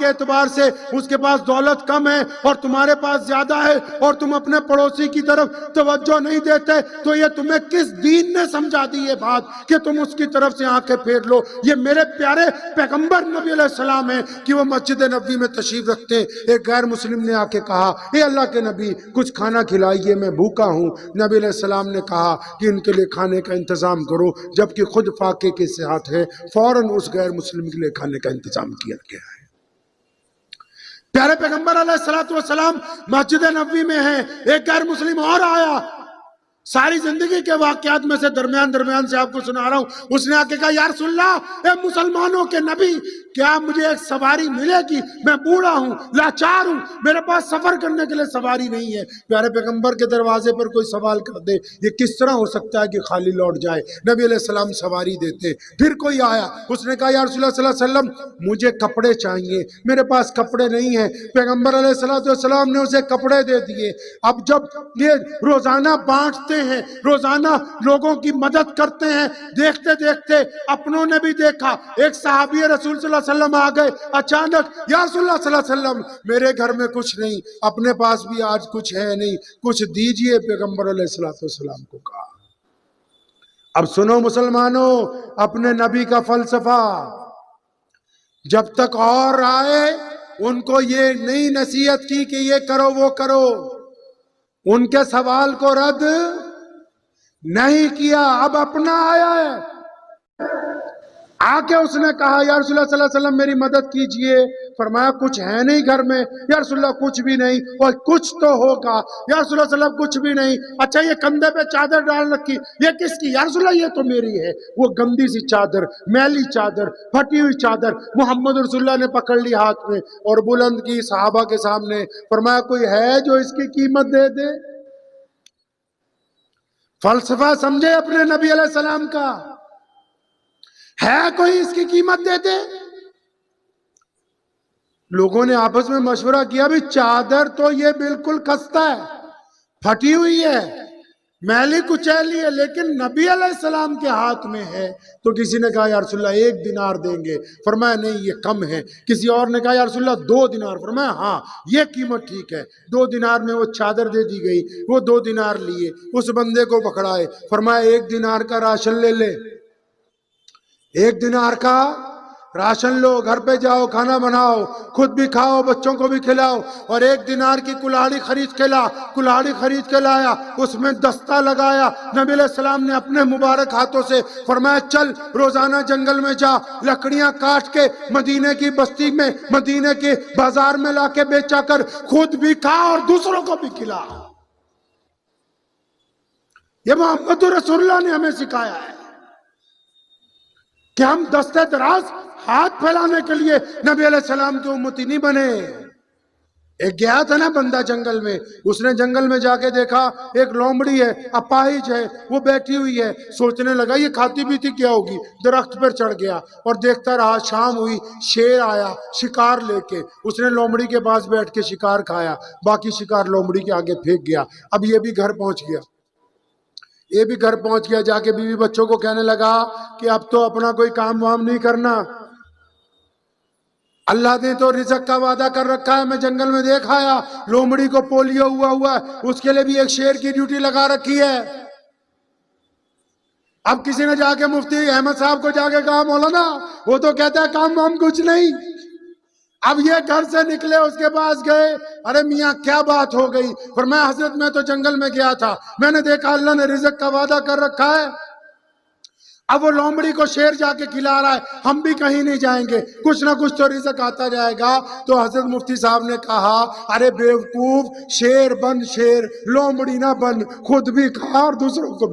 کے اعتبار سے اس کے پاس دولت کم ہے اور تمہارے پاس زیادہ ہے اور تم اپنے پڑوسی کی طرف توجہ نہیں دیتے، تو یہ تمہیں کس دین نے سمجھا دی یہ بات کہ تم اس کی طرف سے آنکھیں پھیر لو؟ یہ میرے پیارے پیغمبر نبی علیہ السلام ہیں کہ وہ مسجد نبوی میں تشریف رکھتے ہیں۔ ایک غیر مسلم نے آ کے کہا، اے اللہ کے نبی کچھ کھانا کھلائیے، میں بھوکا ہوں۔ نبی علیہ السلام نے کہا کہ ان کے لیے کھانے کا انتظام کرو، جبکہ خود فاقے کے صحت ہے، فوراً اس غیر مسلم کے لیے کھانے کا انتظام کیا گیا ہے۔ پیارے پیغمبر علیہ السلام مسجد نبوی میں ہیں، ایک غیر مسلم اور آیا، ساری زندگی کے واقعات میں سے درمیان سے آپ کو سنا رہا ہوں۔ اس نے آ کے کہا، یا رسول اللہ، اے مسلمانوں کے نبی، کیا مجھے ایک سواری ملے گی؟ میں بوڑھا ہوں، لاچار ہوں، میرے پاس سفر کرنے کے لیے سواری نہیں ہے۔ پیارے پیغمبر کے دروازے پر کوئی سوال کر دے، یہ کس طرح ہو سکتا ہے کہ خالی لوٹ جائے؟ نبی علیہ السلام سواری دیتے۔ پھر کوئی آیا، اس نے کہا، یا رسول اللہ صلی اللہ علیہ وسلم، مجھے کپڑے چاہیے، میرے پاس کپڑے نہیں ہیں۔ پیغمبر علیہ السلام نے اسے کپڑے دے دیے۔ اب جب یہ روزانہ بانٹتے ہیں، روزانہ لوگوں کی مدد کرتے ہیں، دیکھتے دیکھتے اپنوں نے بھی دیکھا۔ ایک صحابی رسول صلی اللہ علیہ وسلم آ گئے اچانک، یا رسول اللہ صلی اللہ علیہ وسلم، میرے گھر میں کچھ نہیں، اپنے پاس بھی آج کچھ ہے نہیں، کچھ دیجئے۔ پیغمبر علیہ السلام کو کہا۔ اب سنو مسلمانوں اپنے نبی کا فلسفہ، جب تک اور آئے ان کو یہ نئی نصیحت کی کہ یہ کرو وہ کرو، ان کے سوال کو رد نہیں کیا۔ اب اپنا آیا ہے، آ کے اس نے کہا، یا رسول اللہ صلی اللہ علیہ وسلم میری مدد کیجئے۔ فرمایا کچھ ہے نہیں گھر میں؟ یا رسول اللہ کچھ بھی نہیں۔ اور کچھ تو ہوگا۔ یا رسول اللہ صلی اللہ علیہ وسلم کچھ بھی نہیں۔ اچھا یہ کندھے پہ چادر ڈال رکھی، یہ کس کی؟ یا رسول اللہ یہ تو میری ہے۔ وہ گندی سی چادر، میلی چادر، پھٹی ہوئی چادر محمد رسول اللہ نے پکڑ لی ہاتھ میں اور بلند کی صحابہ کے سامنے۔ فرمایا کوئی ہے جو اس کی قیمت دے دے؟ فلسفہ سمجھے اپنے نبی علیہ السلام کا، ہے کوئی اس کی قیمت دے دے؟ لوگوں نے آپس میں مشورہ کیا، بھی چادر تو یہ بالکل خستہ ہے، پھٹی ہوئی ہے، میلی کچیلی ہے، لیکن نبی علیہ السلام کے ہاتھ میں ہے۔ تو کسی نے کہا، یا رسول اللہ 1 دینار دیں گے۔ فرمایا نہیں یہ کم ہے۔ کسی اور نے کہا، یا رسول اللہ 2 دینار۔ فرمایا ہاں یہ قیمت ٹھیک ہے۔ 2 دینار میں وہ چادر دے دی گئی۔ وہ 2 دینار لیے، اس بندے کو پکڑائے، فرمایا 1 دینار کا راشن لے لے، 1 دینار کا راشن لو، گھر پہ جاؤ کھانا بناؤ، خود بھی کھاؤ بچوں کو بھی کھلاؤ۔ اور 1 دینار کی کلاڑی خرید کے لا، کلاڑی خرید کے لایا، اس میں دستہ لگایا۔ نبی علیہ السلام نے اپنے مبارک ہاتھوں سے فرمایا چل روزانہ جنگل میں جا، لکڑیاں کاٹ کے مدینے کی بستی میں، مدینے کے بازار میں لا کے بیچا کر، خود بھی کھا اور دوسروں کو بھی کھلا۔ یہ محمد رسول اللہ نے ہمیں سکھایا ہے کہ ہم دستے دراز ہاتھ پھیلانے کے لیے نبی علیہ السلام کے امتی نہیں بنے۔ ایک گیا تھا نا بندہ جنگل میں، اس نے جنگل میں جا کے دیکھا ایک لومڑی ہے، اپاہج ہے، وہ بیٹھی ہوئی ہے، سوچنے لگا یہ کھاتی پیتی کیا ہوگی، درخت پر چڑھ گیا اور دیکھتا رہا۔ شام ہوئی، شیر آیا شکار لے کے، اس نے لومڑی کے پاس بیٹھ کے شکار کھایا، باقی شکار لومڑی کے آگے پھینک گیا۔ اب یہ بھی گھر پہنچ گیا، یہ بھی گھر پہنچ گیا، جا کے بیوی بچوں کو کہنے لگا کہ اب تو اپنا کوئی کام وام نہیں کرنا، اللہ نے تو رزق کا وعدہ کر رکھا ہے۔ میں جنگل میں دیکھ آیا لومڑی کو پولیو ہوا ہے، اس کے لیے بھی ایک شیر کی ڈیوٹی لگا رکھی ہے۔ اب کسی نے جا کے مفتی احمد صاحب کو جا کے کہا مولانا، وہ تو کہتا ہے کام وام کچھ نہیں۔ اب یہ گھر سے نکلے، اس کے پاس گئے، ارے میاں کیا بات ہو گئی؟ فرمایا حضرت میں تو جنگل میں گیا تھا، میں نے دیکھا اللہ نے رزق کا وعدہ کر رکھا ہے، اب وہ لومڑی کو شیر جا کے کھلا رہا ہے، ہم بھی کہیں نہیں جائیں گے، کچھ نہ کچھ تو رزق آتا جائے گا۔ تو حضرت مفتی صاحب نے کہا ارے بیوقوف، شیر بن شیر، لومڑی نہ بن، خود بھی کھا اور دوسروں کو بھی